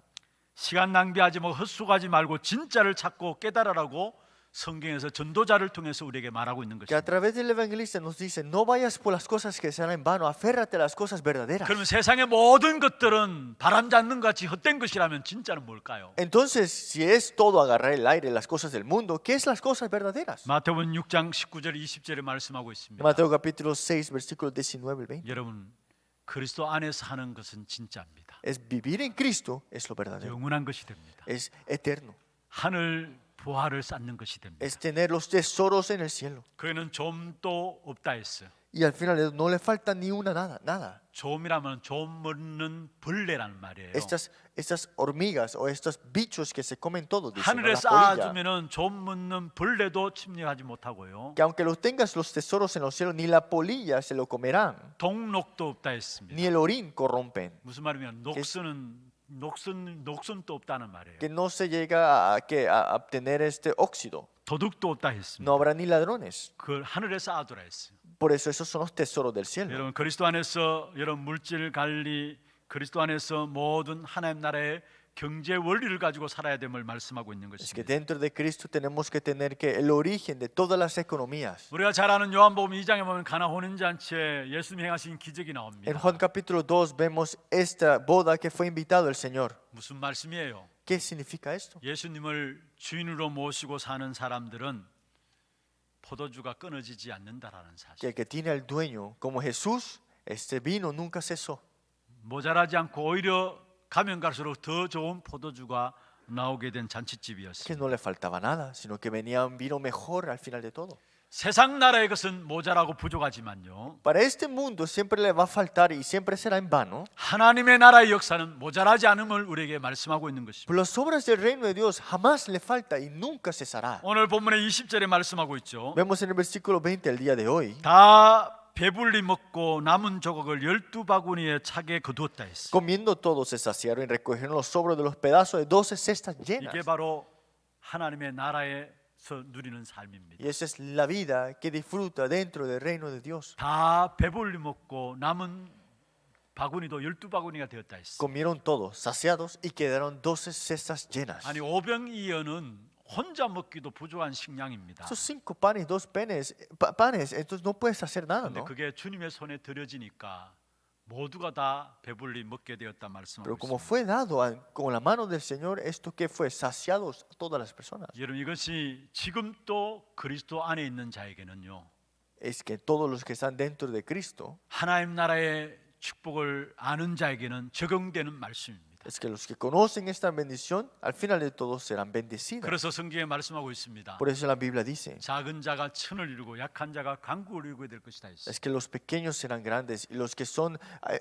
시간 낭비하지 말고 헛수고하지 말고 진짜를 찾고 깨달으라고 성경에서 전도자를 통해서 우리에게 말하고 있는 Que a 것입니다. través del evangelista nos dice, no vayas por las cosas que sean en vano, aférrate a las cosas verdaderas. 그러면 세상의 모든 것들은 바람 잡는 것 같이 헛된 것이라면 진짜는 뭘까요? Entonces, si es todo agarrar el aire, las cosas del mundo, ¿qué es las cosas verdaderas? 마태복음 6장 19절 20절에 말씀하고 있습니다. Mateo capítulo 6, versículos 19 y 20. 여러분 그리스도 안에서 하는 것은 진짜입니다. Es vivir en Cristo es lo verdadero. 영원한 것이 됩니다. Es eterno. 하늘 부하를 쌓는 것이 됩니다. Es tener los tesoros en el cielo. 그에는 좀도 없다 했어요. Y al final no le falta ni una nada. 좀이라면 좀 먹는 벌레라는 말이에요. Estas hormigas o estos bichos que se comen todo, dice, ¿no? 하늘에 La polilla. 쌓아주면은 좀 먹는 벌레도 침략하지 못하고요. Que aunque los tengas los tesoros en los cielos, ni la polilla se lo comerán, 동록도 없다 했습니다. ni el orín corrompen. 무슨 말이면 녹슨도 없다는 말이에요. Que no se llega a obtener este óxido. 도둑도 없다 했습니다. No habrá ni ladrones. 그걸 하늘에 쌓아두라 했어요. Por eso esos son los tesoros del cielo. 여러분 그리스도 안에서 여러분 물질 관리, 그리스도 안에서 모든 하나님 나라의 경제 원리를 가지고 살아야 됨을 말씀하고 있는 Es que 것입니다. dentro de Cristo tenemos que tener que el origen de todas las economías. 우리가 잘 아는 요한복음 2장에 보면 가나 혼인잔치에 예수님이 행하신 기적이 En 나옵니다. Juan capítulo 2 vemos esta boda que fue invitado el Señor. 무슨 말씀이에요? ¿Qué significa esto? 예수님을 주인으로 모시고 사는 사람들은 포도주가 끊어지지 않는다라는 Que 사실. el que tiene al dueño como Jesús, este vino nunca cesó. 모자라지 않고 오히려 가면 갈수록 더 좋은 포도주가 나오게 된 Que 잔치집이었습니다. no le faltaba nada, sino que venía un vino mejor al final de todo. 세상 나라의 것은 모자라고 부족하지만요. Para este mundo siempre le va a faltar y siempre será en vano. 하나님의 나라의 역사는 모자라지 않음을 우리에게 말씀하고 있는 것입니다. Pero las obras del reino de Dios jamás le falta y nunca cesará. 오늘 본문의 20절에 말씀하고 있죠. Vemos en el versículo 20 el día de hoy. 다 배불리 먹고 남은 조각을 12바구니에 차게 거두었다 했어. Comiendo todos se saciaron y recogieron los sobros de los pedazos de 12 cestas llenas. 이게 바로 하나님의 나라에서 누리는 삶입니다. Y esa es la vida que disfruta dentro del reino de Dios. 다 배불리 먹고 남은 바구니도 12바구니가 되었다 했어. Comieron todos, saciados, y quedaron 12 cestas llenas. 아니 오병이어는 혼자 먹기도 부족한 식량입니다. Esos 5 panes, 2 panes, entonces no puedes hacer nada, 근데 ¿no? 그게 주님의 손에 들여지니까 모두가 다 배불리 먹게 되었다 말씀하고 Pero como 있습니다. fue dado con la mano del Señor, esto que fue saciados a todas las personas. 여러분 이것이 지금 또 그리스도 안에 있는 자에게는요. Es que todos los que están dentro de Cristo, 하나님 나라의 축복을 아는 자에게는 적용되는 말씀입니다. es que los que conocen esta bendición, al final de todo serán bendecidos. 그래서 성경에 말씀하고 있습니다. Por eso la Biblia dice, 작은 자가 천을 이루고 약한 자가 강국을 이루게 될 것이다 했어요. es que los pequeños serán grandes y los que son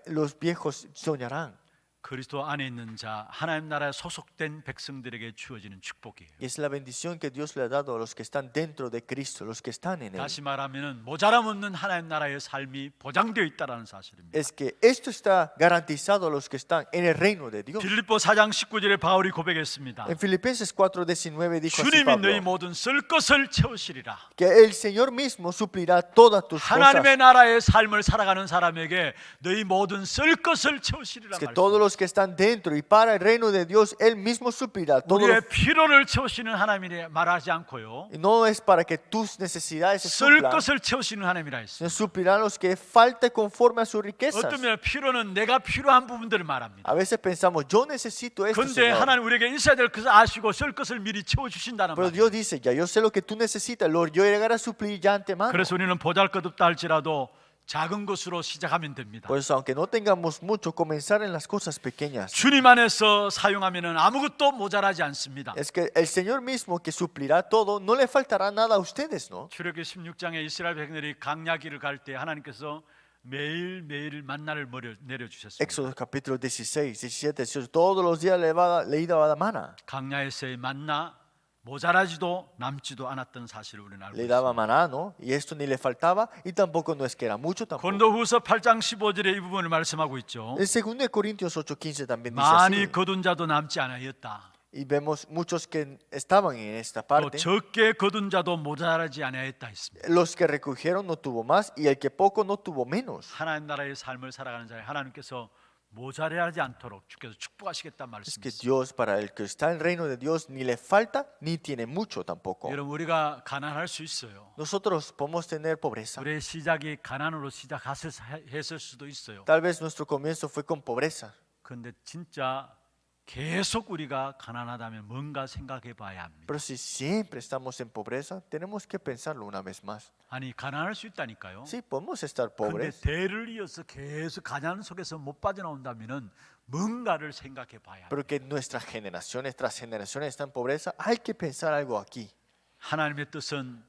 los viejos soñarán. 그리스도 안에 있는 자 하나님 나라에 소속된 백성들에게 주어지는 축복이에요. Y es la bendición que Dios le ha dado a los que están dentro de Cristo, los que están en Él. 다시 말하면은 모자람 없는 하나님 나라의 삶이 보장되어 있다라는 사실입니다. Es que esto está garantizado a los que están en el reino de Dios. 빌립보 4장 19절에 바울이 고백했습니다. En Filipenses 4:19 dijo así 주님이 너희 Pablo, 모든 쓸 것을 채우시리라. que el Señor mismo suplirá todas tus 하나님의 cosas. 나라의 삶을 살아가는 사람에게 너희 모든 쓸 것을 채우시리라 Es que 말씀. todos los que están dentro y para el reino de Dios, Él mismo suplirá todo. 우리의 필요를 채우시는 하나님이 말하지 않고요. Y no es para que tus necesidades se 쓸 suplan, 것을 채우시는 하나님이라 했어요. sino suplirá los que falte conforme a sus riquezas. 어떤 면 필요는 내가 필요한 부분들을 말합니다. A veces pensamos, yo necesito esto, 근데 Señor. 하나님 우리에게 있어야 될 것을 아시고 쓸 것을 미리 채워주신다는 Pero 말이에요. Dios dice, ya yo sé lo que tú necesitas, Lord, yo llegaré a suplir ya antemano. 그래서 우리는 보잘것없다 할지라도 작은 것으로 시작하면 됩니다. Por eso, aunque no tengamos mucho, comenzar en las cosas pequeñas. 주님 안에서 사용하면은 아무것도 모자라지 않습니다. Es que el Señor mismo que suplirá todo, no le faltará nada a ustedes, ¿no? 출애굽기 16장에 이스라엘 백성들이 강야길을 갈 때 하나님께서 매일매일 만나를 내려 주셨습니다. Éxodo capítulo 16, 17, 18, todos los días le iba a dar mana. 강야에서의 만나 모자라지도 남지도 않았던 사실을 우리는 알고 Le 있습니다. daba maná, ¿no? Y esto ni le faltaba, y tampoco no es que era mucho tampoco. 고린도후서 8장 15절에 이 부분을 말씀하고 있죠. En 2 Corintios 8:15 también dice 많이 así. 거둔 자도 남지 않았다. Y vemos muchos que estaban en esta 또 parte. 적게 거둔 자도 모자라지 않았다 했습니다. Los que recogieron no tuvo más, y el que poco no tuvo menos. 하나님 나라의 삶을 살아가는 자에 하나님께서 모자라지 않도록 주께서 축복하시겠다는 Es que 말씀이십니다. Dios, para el que está en el reino de Dios, ni le falta ni tiene mucho tampoco. 여러분 우리가 가난할 수 있어요. Nosotros podemos tener pobreza. 우리의 시작이 가난으로 시작했을 수도 있어요. Tal vez nuestro comienzo fue con pobreza. 그런데 진짜 계속 우리가 가난하다면 뭔가 생각해 봐야 합니다. Pero si siempre estamos en pobreza, tenemos que pensarlo una vez más. 아니 가난할 수 있다니까요. Sí, podemos estar 그런데 pobres, 대를 이어서 계속 가난 속에서 못 빠져나온다면은 뭔가를 생각해 봐야 합니다. pero que nuestras generaciones tras generaciones están en pobreza, hay que pensar algo aquí. 하나님의 뜻은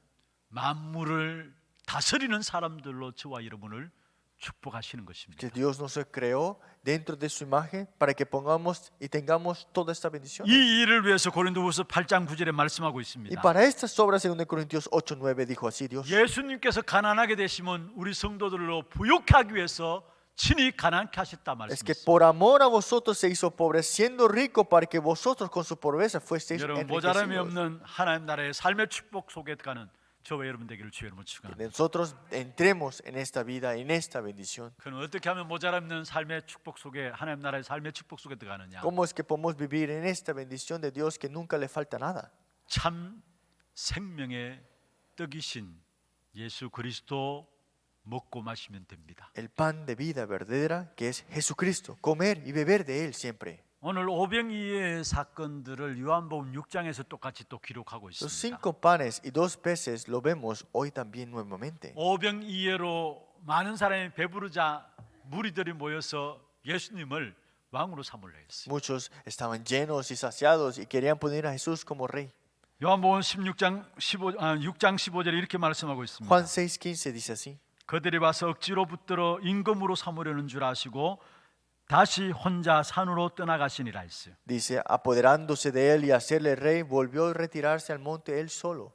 만물을 다스리는 사람들로 저와 여러분을 축복하시는 것입니다. Que Dios nos creó dentro de su imagen para que pongamos y tengamos toda esta bendición. 이 일을 위해서 고린도후서 8장 9절에 말씀하고 Y 있습니다. para estas obras, según Corintios 8:9 dijo así Dios. 예수님께서 가난하게 되시면 우리 성도들로 부욕하게 하기 위해서 친히 가난케 하셨다 Es que 말씀하셨습니다. por amor a vosotros se hizo pobre, siendo rico para que vosotros con su pobreza fuesteis 여러분 모자람이 enriquecidos. 없는 하나님 나라의 삶의 축복 속에 가는 저와 여러분 되기를 주의 이름으로 Que 축원합니다. nosotros entremos en esta vida, en esta bendición. 그럼 어떻게 하면 모자람 없는 삶의 축복 속에 하나님 나라의 삶의 축복 속에 들어가느냐? ¿Cómo es que podemos vivir en esta bendición de Dios que nunca le falta nada? 참 생명의 떡이신 예수 그리스도 먹고 마시면 됩니다. El pan de vida verdadera que es Jesucristo. Comer y beber de Él siempre. 오늘 오병이의 사건들을 요한복음 6장에서 똑같이 또 기록하고 Los 있습니다. 5 panes y 2 peces lo vemos hoy también nuevamente. 오병이어로 많은 사람이 배부르자 무리들이 모여서 예수님을 왕으로 삼으려 했어요. Muchos estaban llenos y saciados y querían poner a Jesús como rey. 요한복음 6장 15절에 이렇게 말씀하고 있습니다. Juan 6:15 dice así. 그들이 와서 억지로 붙들어 임금으로 삼으려는 줄 아시고 다시 혼자 산으로 떠나가시니라 했어요. Dice, apoderándose de él y hacerle rey, volvió a retirarse al monte él solo.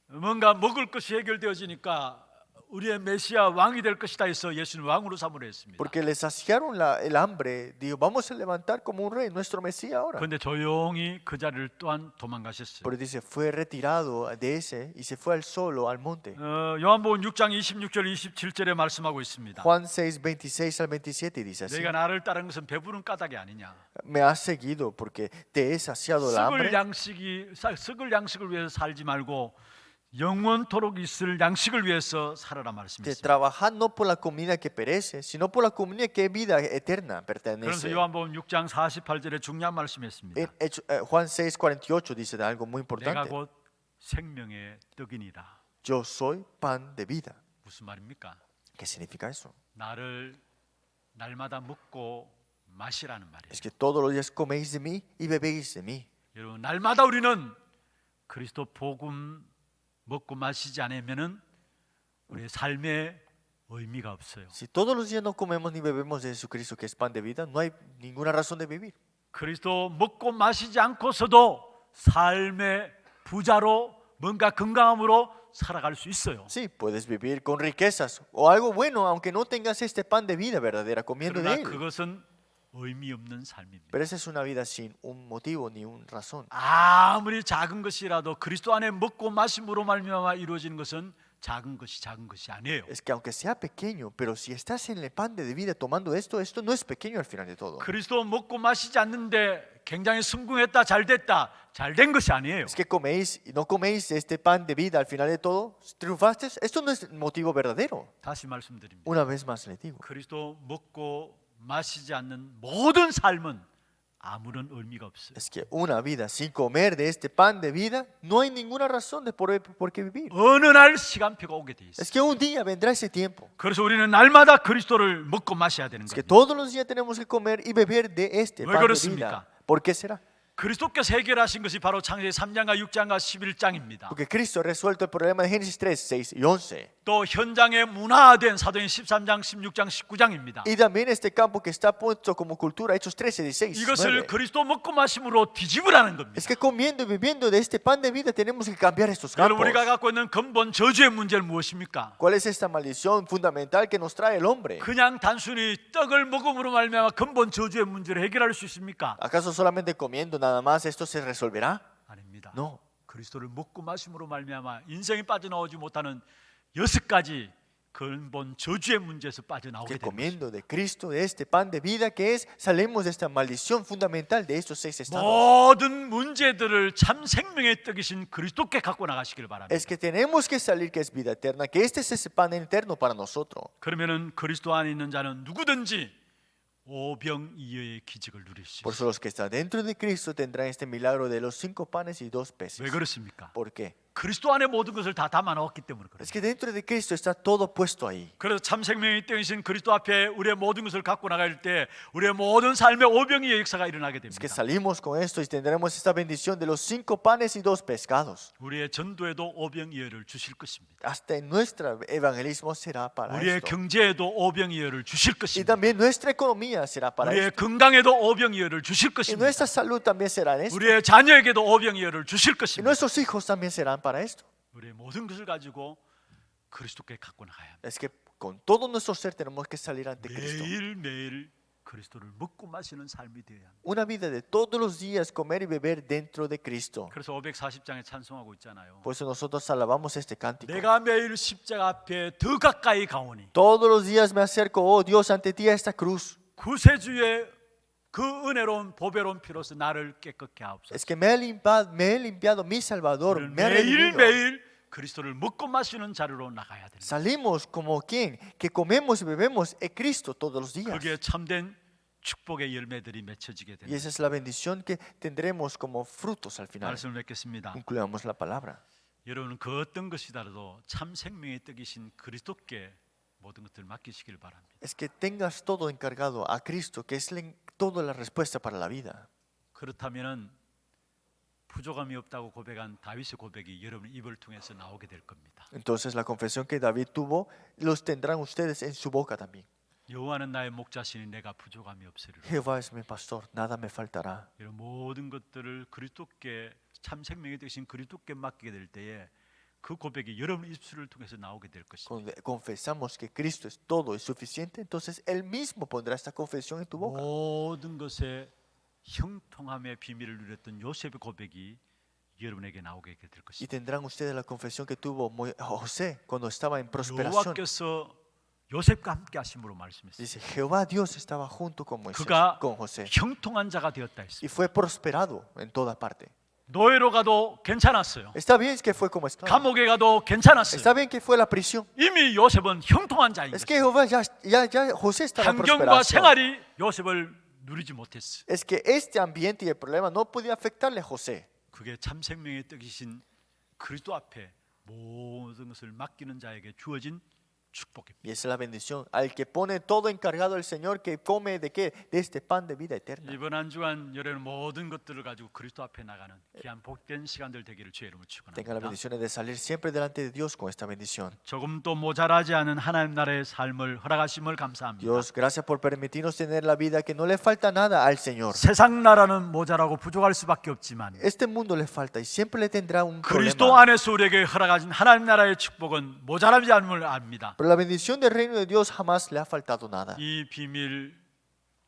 뭔가 먹을 것이 해결되어지니까 우리의 메시아 왕이 될 것이다 해서 예수님 왕으로 삼으려 했습니다. Porque le saciaron el hambre. Dijo, vamos a levantar como un rey, nuestro Mesías ahora. 그런데 조용히 그 자리를 또한 도망가셨어요. Pero dice, fue retirado de ese y se fue al solo al monte. 요한복음 6장 26절 27절에 말씀하고 있습니다. Juan 6, 26 al 27 dice así. 내가 나를 따른 것은 배부른 까닭이 아니냐. Me has seguido porque te he saciado el hambre. 썩을 양식을 위해서 살지 말고 영원토록 있을 양식을 위해서 살아라 Que 말씀했습니다. trabajad no por la comida que perece, sino por la comida que es vida eterna 그래서 pertenece. 요한복음 6장 48절에 중요한 말씀했습니다. Juan 6, 48 dice de algo muy 내가 importante. 곧 생명의 떡이니라. Yo soy pan de vida. 무슨 말입니까? ¿Qué significa eso? 나를 날마다 먹고 마시라는 말이에요. Es que todos los días coméis de mí y bebéis de mí. 여러분 날마다 우리는 그리스도 복음 먹고 마시지 않으면은 우리의 삶에 의미가 없어요. Si todos los días no comemos ni bebemos de Jesucristo, que es pan de vida, no hay ninguna razón de vivir. 그리스도 먹고 마시지 않고서도 삶의 부자로 뭔가 건강함으로 살아갈 수 있어요. Sí, puedes vivir con riquezas o algo bueno, aunque no tengas este pan de vida verdadera comiendo de 그러나 él. 그것은 의미 없는 삶입니다. Pero esa es una vida sin un motivo ni una razón. 아무리 작은 것이라도 그리스도 안에 먹고 마심으로 말미암아 이루어지는 것은 작은 것이 아니에요. Es que aunque sea pequeño, pero si estás en el pan de vida tomando esto no es pequeño al final de todo. 그리스도 먹고 마시지 않는데 굉장히 성공했다, 잘됐다, 잘된 것이 아니에요. Es que coméis y no coméis este pan de vida al final de todo, triunfaste. Esto no es el motivo verdadero. 다시 말씀드립니다. Una vez más le digo. 그리스도 먹고 마시지 않는 모든 삶은 아무런 의미가 없어요. Es que una vida sin comer de este pan de vida, no hay ninguna razón de por qué vivir. 어느 날 시간표가 오게 돼 있어요. Es que un día vendrá ese tiempo. 그래서 우리는 날마다 그리스도를 먹고 마셔야 되는 Es que 거예요. todos los días tenemos que comer y beber de este 왜 pan de 그렇습니까? vida. ¿Por qué será? 그리스도께서 해결하신 것이 바로 창세기 3장과 6장과 11장입니다. Porque Cristo ha resuelto el problema de Génesis 3, 6 y 11. 또 현장에 문화화된 사도행 13장, 16장, 19장입니다. Y también este campo que está puesto como cultura, Hechos 13, 16. 이것을 9. 그리스도 먹고 마심으로 뒤집으라는 겁니다. Es que comiendo y bebiendo de este pan de vida tenemos que cambiar estos 여러분, campos. 우리가 갖고 있는 근본 저주의 문제는 무엇입니까? ¿Cuál es esta maldición fundamental que nos trae el hombre? 그냥 단순히 떡을 먹음으로 말미암아 근본 저주의 문제를 해결할 수 있습니까? ¿Acaso solamente comiendo nada más esto se resolverá? 아닙니다. No. 그리스도를 먹고 마심으로 말미암아 인생이 빠져나오지 못하는 6가지 근본 저주의 문제에서 빠져나오게 Que 됩니다. comiendo de Cristo, de este pan de vida que es, salimos de esta maldición fundamental de estos 6 estados. 모든 문제들을 참 생명의 떡이신 그리스도께 갖고 나가시길 바랍니다. Es que tenemos que salir que es vida eterna, que este es ese pan eterno para nosotros. 그러면은 그리스도 안에 있는 자는 누구든지 오병이어의 기적을 누릴 수 Por 있어요. eso los que están dentro de Cristo tendrán este milagro de los 5 panes y 2 왜 peces. 그렇습니까? ¿Por qué? 그리스도 안에 모든 것을 다 담아 넣었기 때문에 그래요. Es que dentro de Cristo está todo puesto ahí. 그래서 참 생명의 떡이신 그리스도 앞에 우리의 모든 것을 갖고 나갈 때 우리의 모든 삶의 오병이의 역사가 일어나게 Es 됩니다. que salimos con esto y tendremos esta bendición de los 5 panes y 2 pescados. 우리의 전도에도 오병이어를 주실 것입니다. Hasta en nuestro evangelismo será para 우리의 esto. 경제에도 오병이어를 주실 Y 것입니다. también nuestra economía será para 우리의 esto. 건강에도 오병이어를 주실 Y 것입니다. nuestra salud también será en esto. 우리의 자녀에게도 오병이어를 주실 Y 것입니다. nuestros hijos también serán para esto. 우리의 모든 것을 가지고 그리스도께 갖고 나가야 합니다. Es que con todo nuestro ser tenemos que salir ante Cristo. 매일매일 그리스도를 먹고 마시는 삶이 되어야 합니다. Una vida de todos los días comer y beber dentro de Cristo. 그래서 540장에 찬송하고 있잖아요. Por eso nosotros alabamos este cántico. 내가 매일 십자가 앞에 더 가까이 가오니 Todos los días me acerco, oh Dios, ante ti a esta cruz. 구세주의 그 은혜로운 보배로운 피로서 나를 깨끗게 하옵소서. Es que me he limpiado, mi Salvador, me ha redimido. 매일매일 그리스도를 먹고 마시는 자료로 나가야 됩니다. Salimos como quien, que comemos y bebemos en Cristo todos los días. 그게 참된 축복의 열매들이 맺혀지게 Y 됩니다. esa es la bendición que tendremos como frutos al final. 말씀을 맺겠습니다. Concluamos la palabra. 여러분은 그 어떤 것이더라도 참 생명의 떡이신 그리스도께 모든 것들을 맡기시길 바랍니다. Es que tengas todo encargado a Cristo, que es toda la respuesta para la vida. 그렇다면은 부족함이 없다고 고백한 다윗의 고백이 여러분 입을 통해서 나오게 될 겁니다. Entonces la confesión que David tuvo, los tendrán ustedes en su boca también. 여호와는 나의 목자시니 내가 부족함이 없으리라. Jehová es mi pastor, nada me faltará. 이런 모든 것들을 그리스도께 참 생명이 되신 그리스도께 맡기게 될 때에 그 고백이 여러분 입술을 통해서 나오게 될 것입니다. Cuando confesamos que Cristo es todo y suficiente, entonces Él mismo pondrá esta confesión en tu boca. 모든 것에 형통함의 비밀을 누렸던 요셉의 고백이 여러분에게 나오게 될 Y 것입니다. tendrán ustedes la confesión que tuvo José cuando estaba en prosperación. 여호와께서 요셉과 함께 하심으로 말씀했어요. Dice, Jehová Dios estaba junto con Moisés, 그가 con José. 형통한 자가 되었다 했습니다. Y fue prosperado en toda parte. 노예로 가도 괜찮았어요. Está bien que fue como esclavo. 감옥에 가도 괜찮았어요. Está bien que fue la prisión. 이미 요셉은 형통한 자인 Es que 것입니다. Jehová ya José estaba en 환경과 prosperación. 생활이 요셉을 누리지 못했어요. Es que este ambiente y el problema no podía afectarle a José. 그게 참 생명의 떡이신 그리스도 앞에 모든 것을 맡기는 자에게 주어진 축복입니다. Y esa es la bendición. Al que pone todo encargado el Señor, que come de qué? De este pan de vida eterna. 이번 한 주간 여러분 모든 것들을 가지고 그리스도 앞에 나가는 귀한 복된 시간들 되기를 주의 이름으로 Tengan las 축원합니다. bendiciones de salir siempre delante de Dios con esta bendición. 조금도 모자라지 않은 하나님 나라의 삶을 허락하심을 감사합니다. Dios, gracias por permitirnos tener la vida que no le falta nada al Señor. 세상 나라는 모자라고 부족할 수밖에 없지만 Este mundo le falta y siempre le tendrá un 그리스도 problema. 안에서 우리에게 허락하신 하나님 나라의 축복은 모자라지 않음을 압니다. Pero la bendición del reino de Dios jamás le ha faltado nada. 이 비밀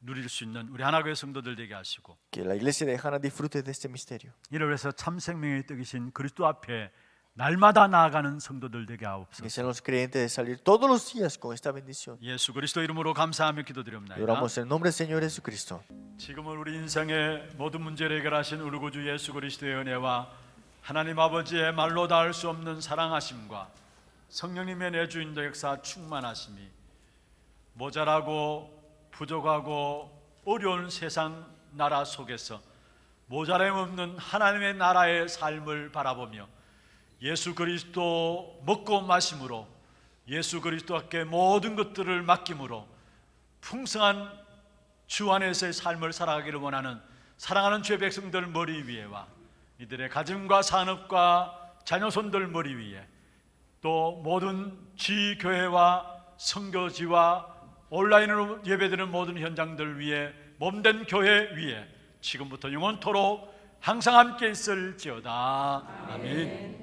누릴 수 있는 우리 하나교회 성도들 되게 하시고 Que la iglesia de Hana disfrute de este misterio. 이를 위해서 참 생명의 떡이신 그리스도 앞에 날마다 나아가는 성도들 되게 Que 하옵소서. sean los creyentes de salir todos los días con esta bendición. 예수 그리스도 이름으로 감사하며 Y 기도드립니다. oramos en el nombre del Señor Jesucristo. 지금은 우리 인생의 모든 문제를 해결하신 우리 구주 예수 그리스도의 은혜와 하나님 아버지의 말로 닿을 수 없는 사랑하심과 성령님의 내주인도 역사 충만하심이 모자라고 부족하고 어려운 세상 나라 속에서 모자람 없는 하나님의 나라의 삶을 바라보며 예수 그리스도 먹고 마심으로 예수 그리스도께 모든 것들을 맡김으로 풍성한 주 안에서의 삶을 살아가기를 원하는 사랑하는 주의 백성들 머리 위에와 이들의 가정과 산업과 자녀손들 머리 위에 또 모든 지교회와 선교지와 온라인으로 예배드리는 모든 현장들 위에 몸된 교회 위에 지금부터 영원토록 항상 함께 있을지어다. 아멘.